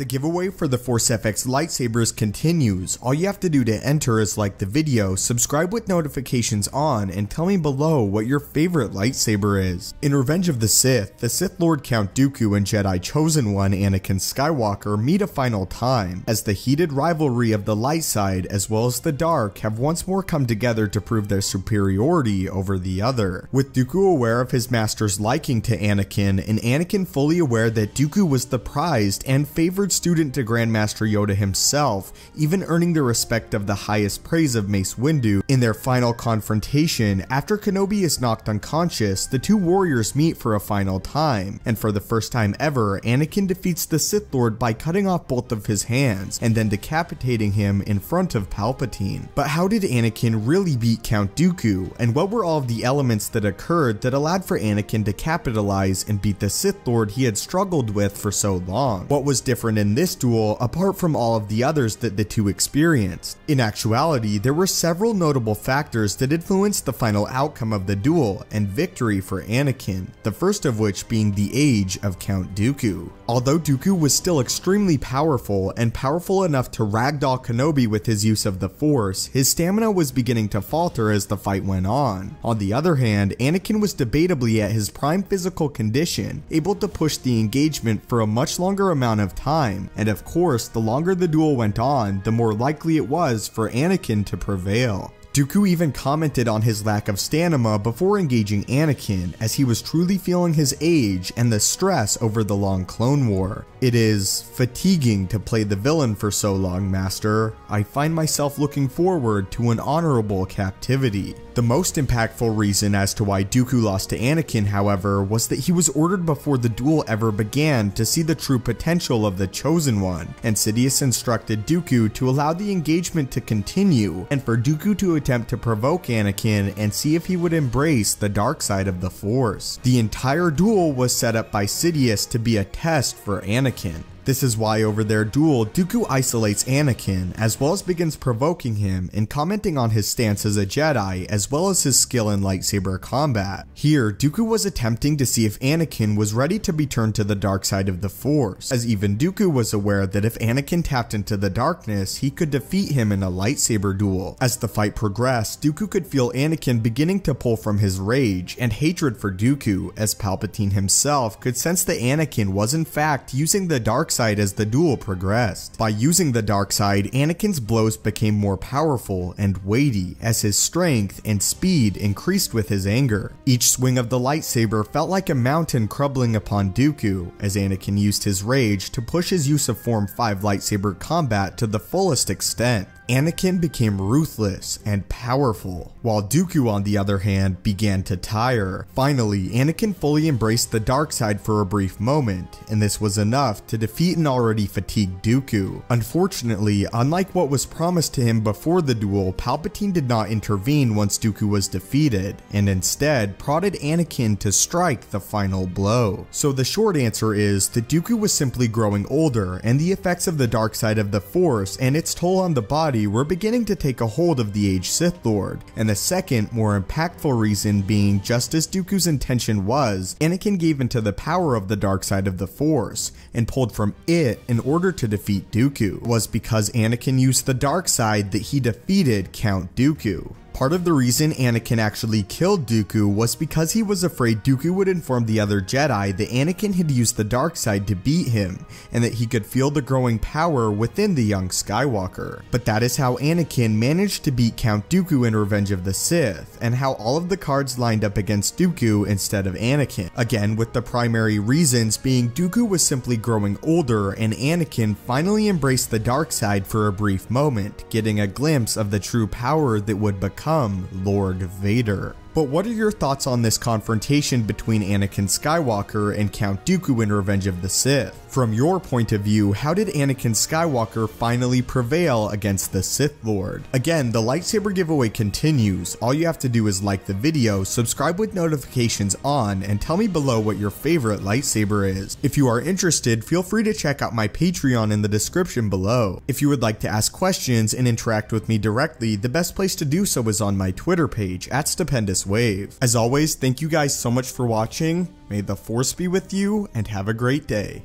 The giveaway for the Force FX lightsabers continues. All you have to do to enter is like the video, subscribe with notifications on, and tell me below what your favorite lightsaber is. In Revenge of the Sith Lord Count Dooku and Jedi Chosen One Anakin Skywalker meet a final time, as the heated rivalry of the light side as well as the dark have once more come together to prove their superiority over the other. With Dooku aware of his master's liking to Anakin, and Anakin fully aware that Dooku was the prized and favored student to Grandmaster Yoda himself, even earning the respect of the highest praise of Mace Windu. In their final confrontation, after Kenobi is knocked unconscious, the two warriors meet for a final time, and for the first time ever, Anakin defeats the Sith Lord by cutting off both of his hands and then decapitating him in front of Palpatine. But how did Anakin really beat Count Dooku, and what were all of the elements that occurred that allowed for Anakin to capitalize and beat the Sith Lord he had struggled with for so long? What was different in this duel apart from all of the others that the two experienced? In actuality, there were several notable factors that influenced the final outcome of the duel and victory for Anakin, the first of which being the age of Count Dooku. Although Dooku was still extremely powerful and powerful enough to ragdoll Kenobi with his use of the Force, his stamina was beginning to falter as the fight went on. On the other hand, Anakin was debatably at his prime physical condition, able to push the engagement for a much longer amount of time, and of course, the longer the duel went on, the more likely it was for Anakin to prevail. Dooku even commented on his lack of stamina before engaging Anakin, as he was truly feeling his age and the stress over the long Clone War. "It is fatiguing to play the villain for so long, Master. I find myself looking forward to an honorable captivity." The most impactful reason as to why Dooku lost to Anakin, however, was that he was ordered before the duel ever began to see the true potential of the Chosen One, and Sidious instructed Dooku to allow the engagement to continue, and for Dooku to attempt to provoke Anakin and see if he would embrace the dark side of the Force. The entire duel was set up by Sidious to be a test for Anakin. This is why over their duel, Dooku isolates Anakin, as well as begins provoking him and commenting on his stance as a Jedi, as well as his skill in lightsaber combat. Here, Dooku was attempting to see if Anakin was ready to be turned to the dark side of the Force, as even Dooku was aware that if Anakin tapped into the darkness, he could defeat him in a lightsaber duel. As the fight progressed, Dooku could feel Anakin beginning to pull from his rage and hatred for Dooku, as Palpatine himself could sense that Anakin was in fact using the dark side as the duel progressed. By using the dark side, Anakin's blows became more powerful and weighty as his strength and speed increased with his anger. Each swing of the lightsaber felt like a mountain crumbling upon Dooku, as Anakin used his rage to push his use of Form 5 lightsaber combat to the fullest extent. Anakin became ruthless and powerful, while Dooku on the other hand began to tire. Finally, Anakin fully embraced the dark side for a brief moment, and this was enough to defeat an already fatigued Dooku. Unfortunately, unlike what was promised to him before the duel, Palpatine did not intervene once Dooku was defeated, and instead prodded Anakin to strike the final blow. So the short answer is that Dooku was simply growing older, and the effects of the dark side of the Force and its toll on the body were beginning to take a hold of the aged Sith Lord, and the second, more impactful reason being just as Dooku's intention was, Anakin gave into the power of the dark side of the Force, and pulled from it in order to defeat Dooku. It was because Anakin used the dark side that he defeated Count Dooku. Part of the reason Anakin actually killed Dooku was because he was afraid Dooku would inform the other Jedi that Anakin had used the dark side to beat him, and that he could feel the growing power within the young Skywalker. But that is how Anakin managed to beat Count Dooku in Revenge of the Sith, and how all of the cards lined up against Dooku instead of Anakin. Again, with the primary reasons being Dooku was simply growing older, and Anakin finally embraced the dark side for a brief moment, getting a glimpse of the true power that would become Lord Vader. But what are your thoughts on this confrontation between Anakin Skywalker and Count Dooku in Revenge of the Sith? From your point of view, how did Anakin Skywalker finally prevail against the Sith Lord? Again, the lightsaber giveaway continues. All you have to do is like the video, subscribe with notifications on, and tell me below what your favorite lightsaber is. If you are interested, feel free to check out my Patreon in the description below. If you would like to ask questions and interact with me directly, the best place to do so is on my Twitter page @stupendousswave. As always, thank you guys so much for watching. May the Force be with you, and have a great day.